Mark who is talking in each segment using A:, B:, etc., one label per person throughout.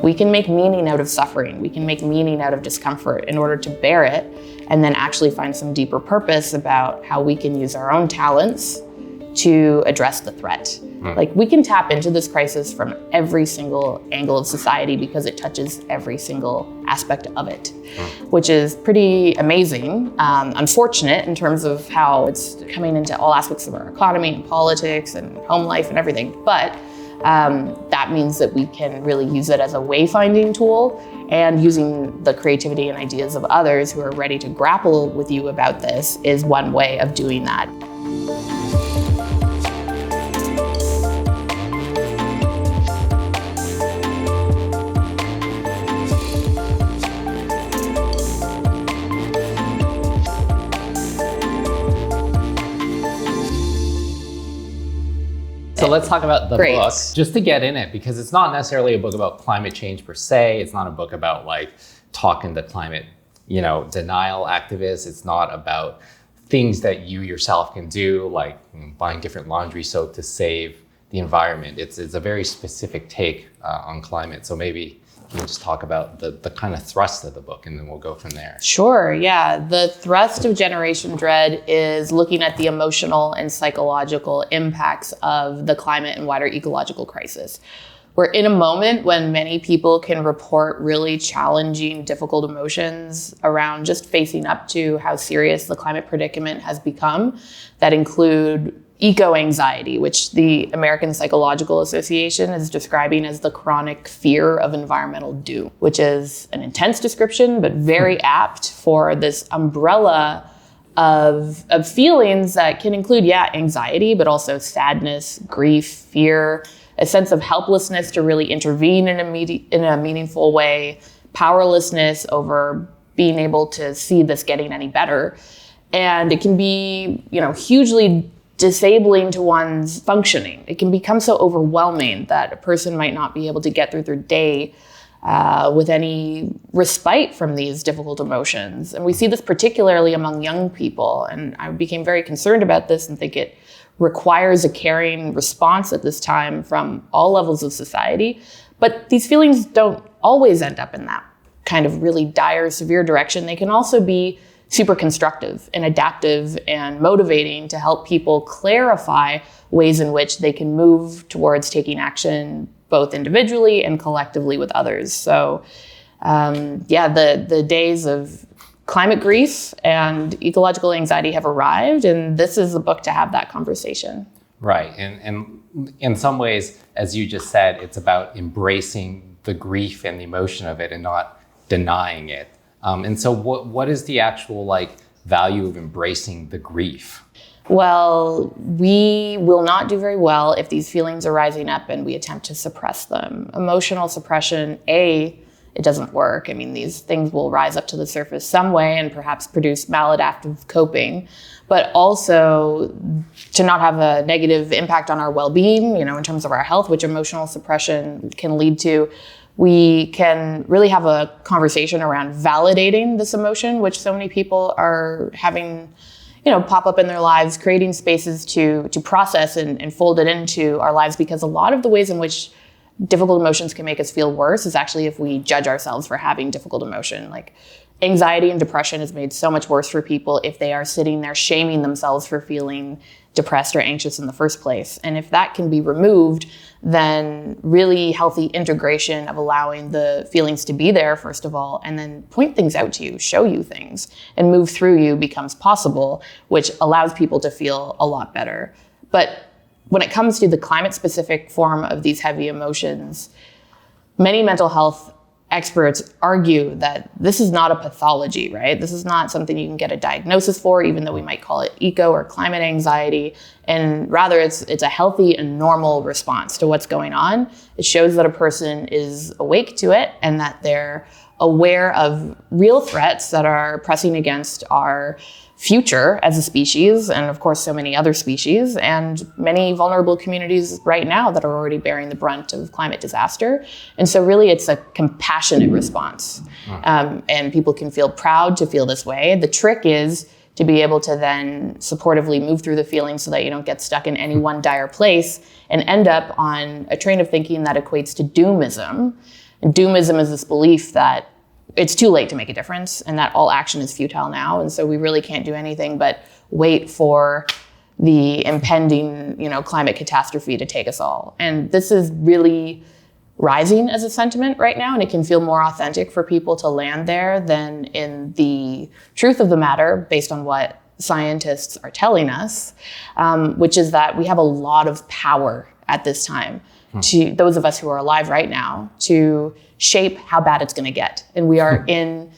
A: we can make meaning out of suffering. We can make meaning out of discomfort in order to bear it, and then actually find some deeper purpose about how we can use our own talents to address the threat. Like, we can tap into this crisis from every single angle of society because it touches every single aspect of it, which is pretty amazing. Unfortunate in terms of how it's coming into all aspects of our economy and politics and home life and everything. But that means that we can really use it as a wayfinding tool, and using the creativity and ideas of others who are ready to grapple with you about this is one way of doing that.
B: So let's talk about the
A: Great.
B: book, just to get in it, because it's not necessarily a book about climate change per se. It's not a book about like talking to climate, denial activists. It's not about things that you yourself can do, like buying different laundry soap to save the environment. It's a very specific take on climate. So maybe you can just talk about the kind of thrust of the book, and then we'll go from there.
A: Sure, yeah. The thrust of Generation Dread is looking at the emotional and psychological impacts of the climate and wider ecological crisis. We're in a moment when many people can report really challenging, difficult emotions around just facing up to how serious the climate predicament has become, that include eco-anxiety, which the American Psychological Association is describing as the chronic fear of environmental doom, which is an intense description, but very apt for this umbrella of feelings that can include, anxiety, but also sadness, grief, fear, a sense of helplessness to really intervene in a meaningful way, powerlessness over being able to see this getting any better. And it can be, hugely disabling to one's functioning. It can become so overwhelming that a person might not be able to get through their day with any respite from these difficult emotions. And we see this particularly among young people. And I became very concerned about this and think it requires a caring response at this time from all levels of society. But these feelings don't always end up in that kind of really dire, severe direction. They can also be super constructive and adaptive and motivating to help people clarify ways in which they can move towards taking action both individually and collectively with others. So the days of climate grief and ecological anxiety have arrived, and this is a book to have that conversation.
B: Right, and in some ways, as you just said, it's about embracing the grief and the emotion of it and not denying it. And so what is the actual value of embracing the grief?
A: Well, we will not do very well if these feelings are rising up and we attempt to suppress them. Emotional suppression, it doesn't work. I mean, these things will rise up to the surface some way and perhaps produce maladaptive coping, but also to not have a negative impact on our well-being, in terms of our health, which emotional suppression can lead to. We can really have a conversation around validating this emotion, which so many people are having, pop up in their lives, creating spaces to process and fold it into our lives, because a lot of the ways in which difficult emotions can make us feel worse is actually if we judge ourselves for having difficult emotion. Like anxiety and depression is made so much worse for people if they are sitting there shaming themselves for feeling depressed or anxious in the first place. And if that can be removed, then really healthy integration of allowing the feelings to be there, first of all, and then point things out to you, show you things, and move through you becomes possible, which allows people to feel a lot better. But when it comes to the climate-specific form of these heavy emotions, many mental health experts argue that this is not a pathology, right? This is not something you can get a diagnosis for, even though we might call it eco or climate anxiety. And rather, it's a healthy and normal response to what's going on. It shows that a person is awake to it and that they're aware of real threats that are pressing against our future as a species, and of course so many other species, and many vulnerable communities right now that are already bearing the brunt of climate disaster. And so really it's a compassionate response. And people can feel proud to feel this way. The trick is to be able to then supportively move through the feelings so that you don't get stuck in any one dire place and end up on a train of thinking that equates to doomism. And doomism is this belief that it's too late to make a difference and that all action is futile now. And so we really can't do anything but wait for the impending, climate catastrophe to take us all. And this is really rising as a sentiment right now, and it can feel more authentic for people to land there than in the truth of the matter based on what scientists are telling us, which is that we have a lot of power at this time, to those of us who are alive right now, to shape how bad it's going to get. And we are in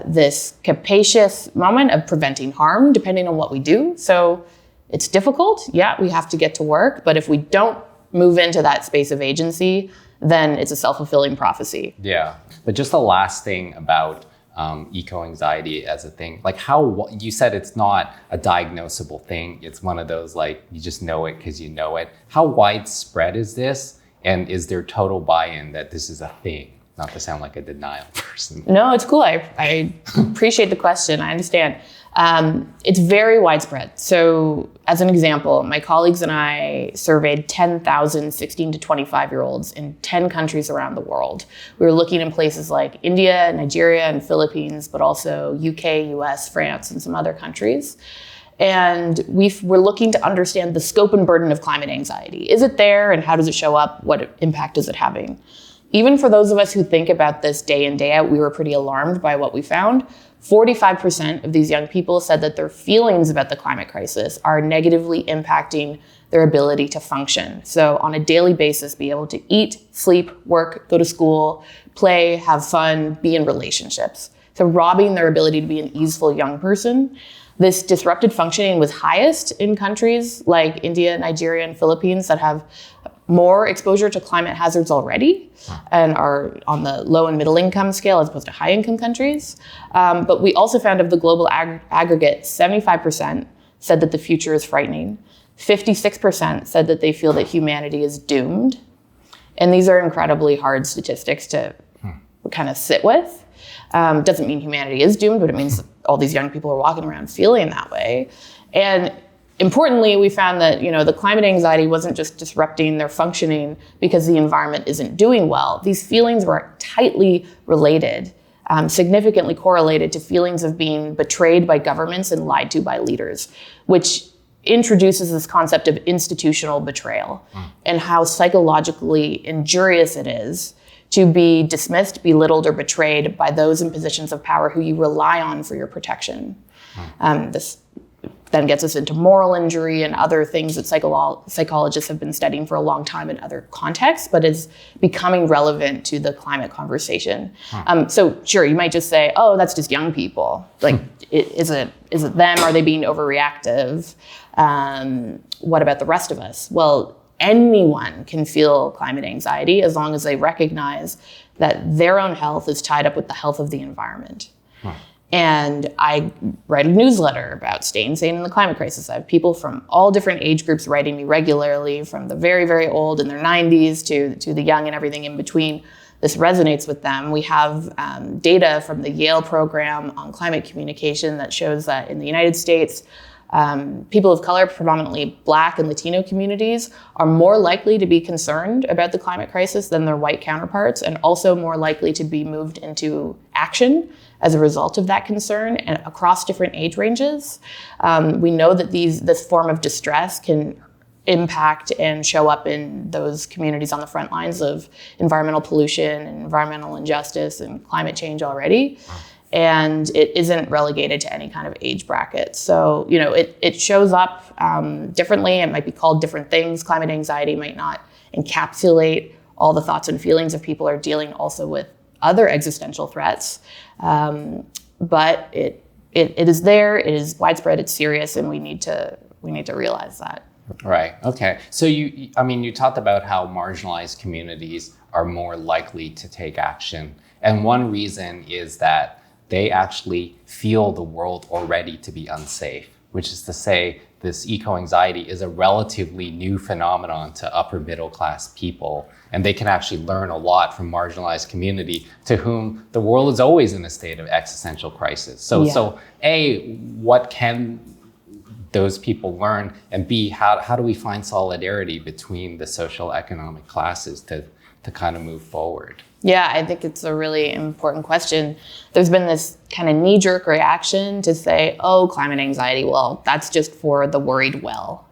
A: this capacious moment of preventing harm, depending on what we do. So it's difficult. Yeah, we have to get to work. But if we don't move into that space of agency, then it's a self-fulfilling prophecy.
B: Yeah. But just the last thing about eco-anxiety as a thing, like how you said it's not a diagnosable thing. It's one of those, like, you just know it because you know it. How widespread is this? And is there total buy-in that this is a thing? Not to sound like a denial person.
A: No, it's cool. I appreciate the question. I understand. It's very widespread. So as an example, my colleagues and I surveyed 10,000 16 to 25-year-olds in 10 countries around the world. We were looking in places like India, Nigeria, and Philippines, but also UK, US, France, and some other countries. And we're looking to understand the scope and burden of climate anxiety. Is it there, and how does it show up? What impact is it having? Even for those of us who think about this day in, day out, we were pretty alarmed by what we found. 45% of these young people said that their feelings about the climate crisis are negatively impacting their ability to function. So on a daily basis, be able to eat, sleep, work, go to school, play, have fun, be in relationships. So robbing their ability to be an easeful young person. This disrupted functioning was highest in countries like India, Nigeria, and Philippines that have more exposure to climate hazards already and are on the low and middle income scale as opposed to high income countries. But we also found of the global aggregate, 75% said that the future is frightening. 56% said that they feel that humanity is doomed. And these are incredibly hard statistics to kind of sit with. Doesn't mean humanity is doomed, but it means all these young people are walking around feeling that way. And importantly, we found that, the climate anxiety wasn't just disrupting their functioning because the environment isn't doing well. These feelings were tightly related, significantly correlated to feelings of being betrayed by governments and lied to by leaders, which introduces this concept of institutional betrayal and how psychologically injurious it is to be dismissed, belittled, or betrayed by those in positions of power who you rely on for your protection. This then gets us into moral injury and other things that psychologists have been studying for a long time in other contexts, but is becoming relevant to the climate conversation. So sure, you might just say, oh, that's just young people. Like, is it them? Are they being overreactive? What about the rest of us? Well, anyone can feel climate anxiety as long as they recognize that their own health is tied up with the health of the environment. And I write a newsletter about staying sane in the climate crisis. I have people from all different age groups writing me regularly, from the very, very old in their 90s to the young and everything in between. This resonates with them. We have data from the Yale program on climate communication that shows that in the United States, people of color, predominantly Black and Latino communities, are more likely to be concerned about the climate crisis than their white counterparts, and also more likely to be moved into action as a result of that concern and across different age ranges. We know that this form of distress can impact and show up in those communities on the front lines of environmental pollution and environmental injustice and climate change already. And it isn't relegated to any kind of age bracket. So, it shows up differently. It might be called different things. Climate anxiety might not encapsulate all the thoughts and feelings of people who are dealing also with other existential threats. But it is there, it is widespread, it's serious, and we need to realize that.
B: Right. Okay. So you talked about how marginalized communities are more likely to take action. And one reason is that they actually feel the world already to be unsafe, which is to say this eco-anxiety is a relatively new phenomenon to upper middle class people. And they can actually learn a lot from marginalized community to whom the world is always in a state of existential crisis. So A, what can those people learn? And B, how do we find solidarity between the social economic classes to to kind of move forward?
A: Yeah, I think it's a really important question. There's been this kind of knee-jerk reaction to say, oh, climate anxiety, well, that's just for the worried well.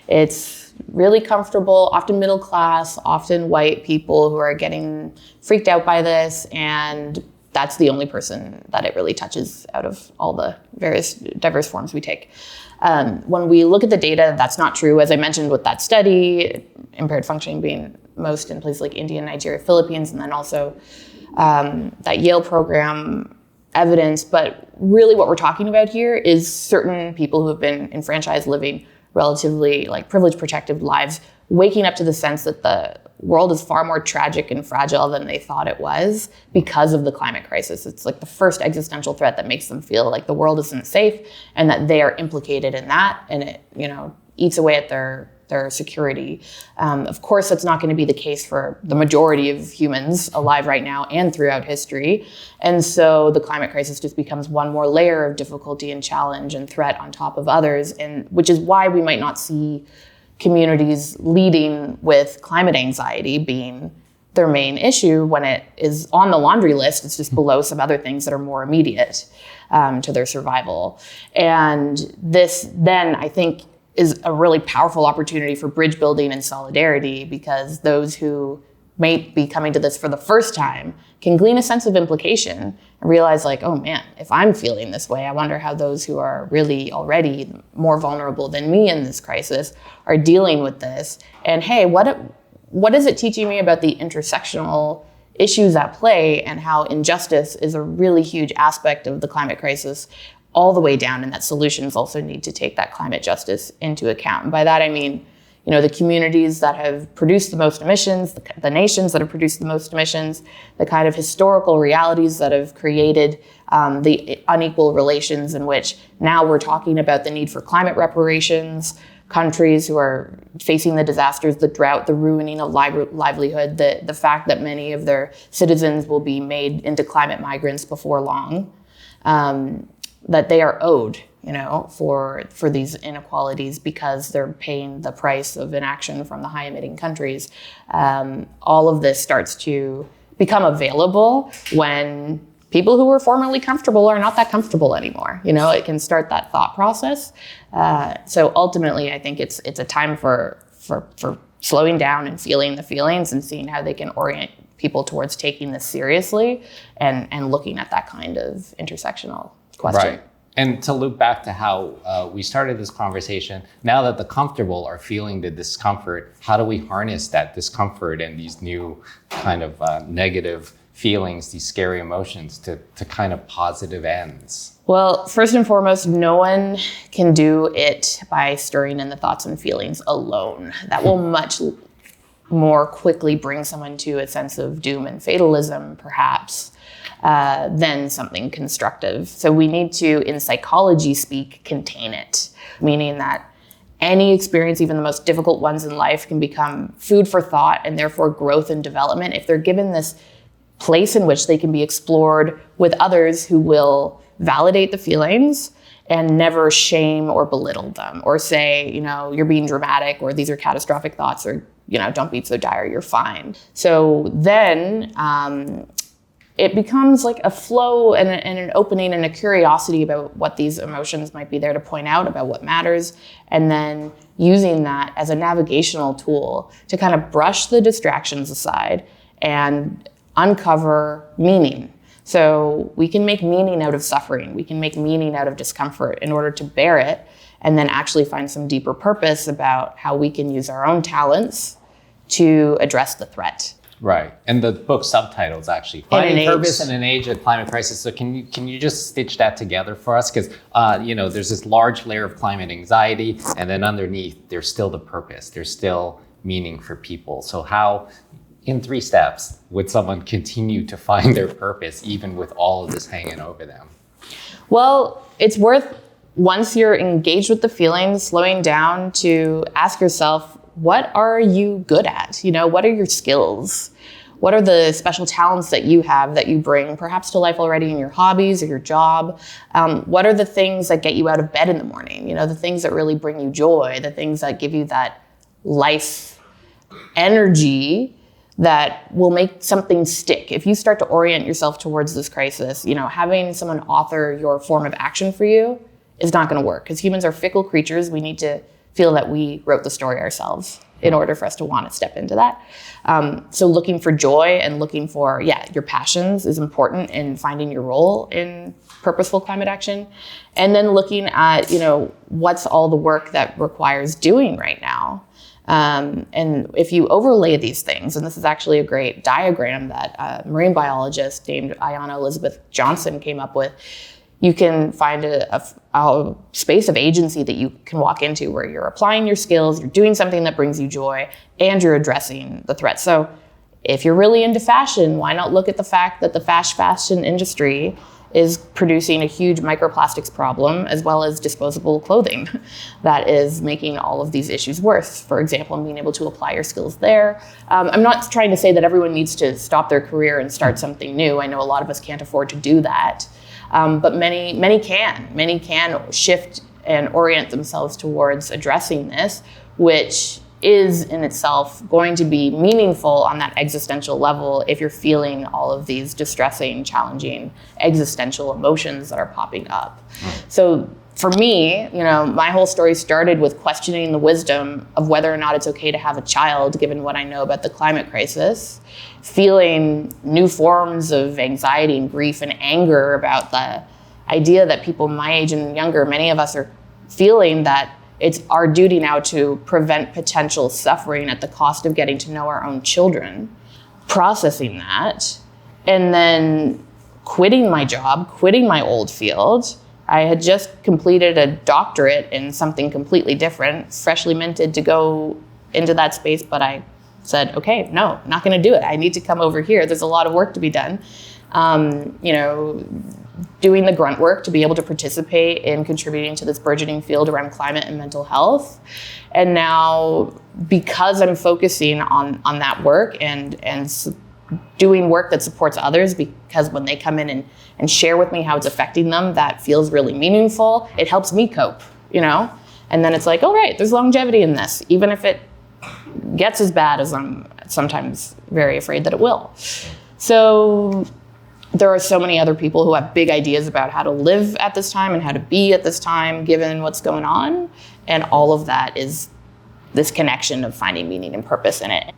A: It's really comfortable, often middle class, often white people who are getting freaked out by this, and that's the only person that it really touches out of all the various diverse forms we take. When we look at the data, that's not true. As I mentioned with that study, impaired functioning being most in places like India, Nigeria, Philippines, and then also that Yale program evidence. But really what we're talking about here is certain people who have been enfranchised, living relatively privileged, protected lives, waking up to the sense that the world is far more tragic and fragile than they thought it was because of the climate crisis. It's like the first existential threat that makes them feel like the world isn't safe and that they are implicated in that, and it, eats away at their security. Of course, that's not going to be the case for the majority of humans alive right now and throughout history. And so the climate crisis just becomes one more layer of difficulty and challenge and threat on top of others, and which is why we might not see communities leading with climate anxiety being their main issue when it is on the laundry list. It's just below some other things that are more immediate to their survival. And this then, I think, is a really powerful opportunity for bridge building and solidarity, because those who may be coming to this for the first time can glean a sense of implication and realize oh man, if I'm feeling this way, I wonder how those who are really already more vulnerable than me in this crisis are dealing with this. And hey, what is it teaching me about the intersectional issues at play and how injustice is a really huge aspect of the climate crisis all the way down, and that solutions also need to take that climate justice into account. And by that I mean, the communities that have produced the most emissions, the nations that have produced the most emissions, the kind of historical realities that have created the unequal relations in which now we're talking about the need for climate reparations, countries who are facing the disasters, the drought, the ruining of livelihood, the fact that many of their citizens will be made into climate migrants before long, that they are owed, for these inequalities because they're paying the price of inaction from the high emitting countries. All of this starts to become available when people who were formerly comfortable are not that comfortable anymore. It can start that thought process. So ultimately, I think it's a time for slowing down and feeling the feelings and seeing how they can orient people towards taking this seriously and looking at that kind of intersectional question.
B: Right. And to loop back to how we started this conversation, now that the comfortable are feeling the discomfort, how do we harness that discomfort and these new kind of negative feelings, these scary emotions to kind of positive ends?
A: Well, first and foremost, no one can do it by stirring in the thoughts and feelings alone. That will much more quickly bring someone to a sense of doom and fatalism, perhaps, than something constructive. So we need to, in psychology speak, contain it, meaning that any experience, even the most difficult ones in life, can become food for thought and therefore growth and development if they're given this place in which they can be explored with others who will validate the feelings and never shame or belittle them or say, you're being dramatic, or these are catastrophic thoughts, or, don't be so dire, you're fine. So then it becomes like a flow and an opening and a curiosity about what these emotions might be there to point out, about what matters, and then using that as a navigational tool to kind of brush the distractions aside and uncover meaning. So we can make meaning out of suffering. We can make meaning out of discomfort in order to bear it, and then actually find some deeper purpose about how we can use our own talents to address the threat.
B: Right. And the book subtitle is actually Finding Purpose in an Age of Climate Crisis. So can you just stitch that together for us? Because, there's this large layer of climate anxiety, and then underneath, there's still the purpose. There's still meaning for people. So how, in 3 steps, would someone continue to find their purpose even with all of this hanging over them? Well,
A: it's worth, once you're engaged with the feelings, slowing down to ask yourself, what are you good at? What are your skills? What are the special talents that you have that you bring perhaps to life already in your hobbies or your job? What are the things that get you out of bed in the morning? The things that really bring you joy, the things that give you that life energy that will make something stick. If you start to orient yourself towards this crisis, having someone author your form of action for you is not going to work, because humans are fickle creatures. We need to feel that we wrote the story ourselves in order for us to want to step into that. So looking for joy and looking for, your passions is important in finding your role in purposeful climate action. And then looking at, what's all the work that requires doing right now. And if you overlay these things, and this is actually a great diagram that a marine biologist named Ayanna Elizabeth Johnson came up with, you can find a space of agency that you can walk into where you're applying your skills, you're doing something that brings you joy, and you're addressing the threats. So if you're really into fashion, why not look at the fact that the fast fashion industry is producing a huge microplastics problem, as well as disposable clothing that is making all of these issues worse. For example, being able to apply your skills there. I'm not trying to say that everyone needs to stop their career and start something new. I know a lot of us can't afford to do that. But many can shift and orient themselves towards addressing this, which is in itself going to be meaningful on that existential level if you're feeling all of these distressing, challenging existential emotions that are popping up. So for me, my whole story started with questioning the wisdom of whether or not it's okay to have a child, given what I know about the climate crisis, feeling new forms of anxiety and grief and anger about the idea that people my age and younger, many of us are feeling that it's our duty now to prevent potential suffering at the cost of getting to know our own children, processing that, and then quitting my job, quitting my old field. I had just completed a doctorate in something completely different, freshly minted to go into that space, but I said, okay, no, not going to do it. I need to come over here. There's a lot of work to be done. Doing the grunt work to be able to participate in contributing to this burgeoning field around climate and mental health. And now, because I'm focusing on that work and doing work that supports others, because when they come in and share with me how it's affecting them, that feels really meaningful. It helps me cope, And then it's like, all right, there's longevity in this, even if it gets as bad as I'm sometimes very afraid that it will. So there are so many other people who have big ideas about how to live at this time and how to be at this time, given what's going on. And all of that is this connection of finding meaning and purpose in it.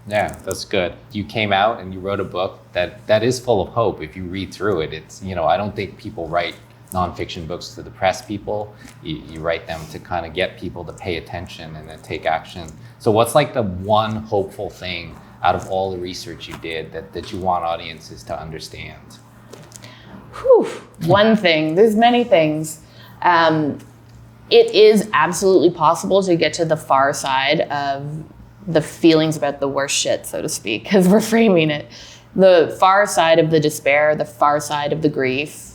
B: Yeah, that's good. You came out and you wrote a book that is full of hope. If you read through it, it's, I don't think people write nonfiction books to depress people. You write them to kind of get people to pay attention and then take action. So what's like the one hopeful thing out of all the research you did that you want audiences to understand?
A: One thing, there's many things. It is absolutely possible to get to the far side of the feelings about the worst shit, so to speak, because we're framing it. The far side of the despair, the far side of the grief.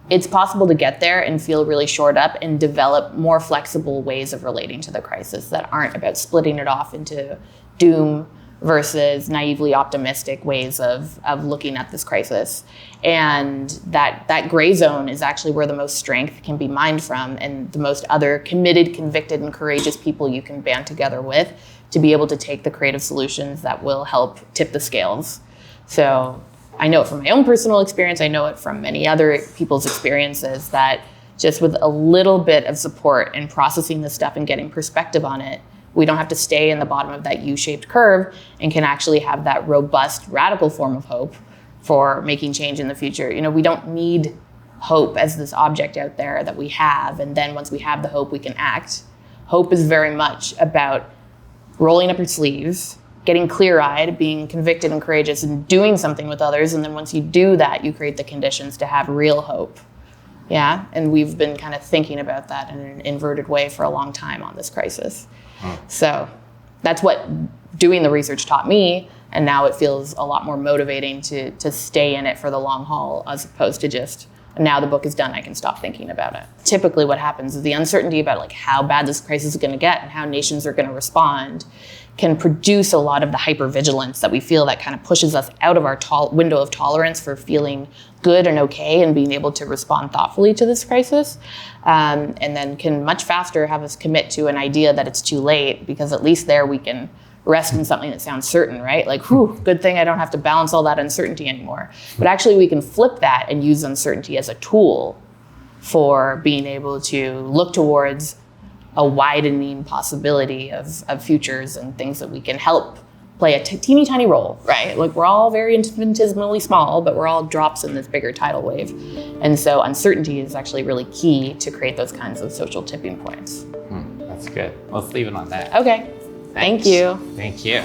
A: It's possible to get there and feel really shored up and develop more flexible ways of relating to the crisis that aren't about splitting it off into doom versus naively optimistic ways of looking at this crisis. And that gray zone is actually where the most strength can be mined from, and the most other committed, convicted, and courageous people you can band together with to be able to take the creative solutions that will help tip the scales. So I know it from my own personal experience, I know it from many other people's experiences, that just with a little bit of support and processing this stuff and getting perspective on it, we don't have to stay in the bottom of that U-shaped curve and can actually have that robust, radical form of hope for making change in the future. We don't need hope as this object out there that we have, and then once we have the hope, we can act. Hope is very much about rolling up your sleeves, getting clear-eyed, being convicted and courageous, and doing something with others. And then once you do that, you create the conditions to have real hope. Yeah, and we've been kind of thinking about that in an inverted way for a long time on this crisis. So that's what doing the research taught me, and now it feels a lot more motivating to stay in it for the long haul, as opposed to just, now the book is done, I can stop thinking about it. Typically what happens is the uncertainty about how bad this crisis is going to get and how nations are going to respond can produce a lot of the hypervigilance that we feel that kind of pushes us out of our window of tolerance for feeling good and okay and being able to respond thoughtfully to this crisis, and then can much faster have us commit to an idea that it's too late, because at least there we can rest in something that sounds certain, right? Like, whew, good thing I don't have to balance all that uncertainty anymore. But actually we can flip that and use uncertainty as a tool for being able to look towards a widening possibility of futures and things that we can help play a teeny tiny role, right? Like we're all very infinitesimally small, but we're all drops in this bigger tidal wave. And so uncertainty is actually really key to create those kinds of social tipping points.
B: That's good. Let's leave it on that.
A: Okay, thank you.
B: Thank you.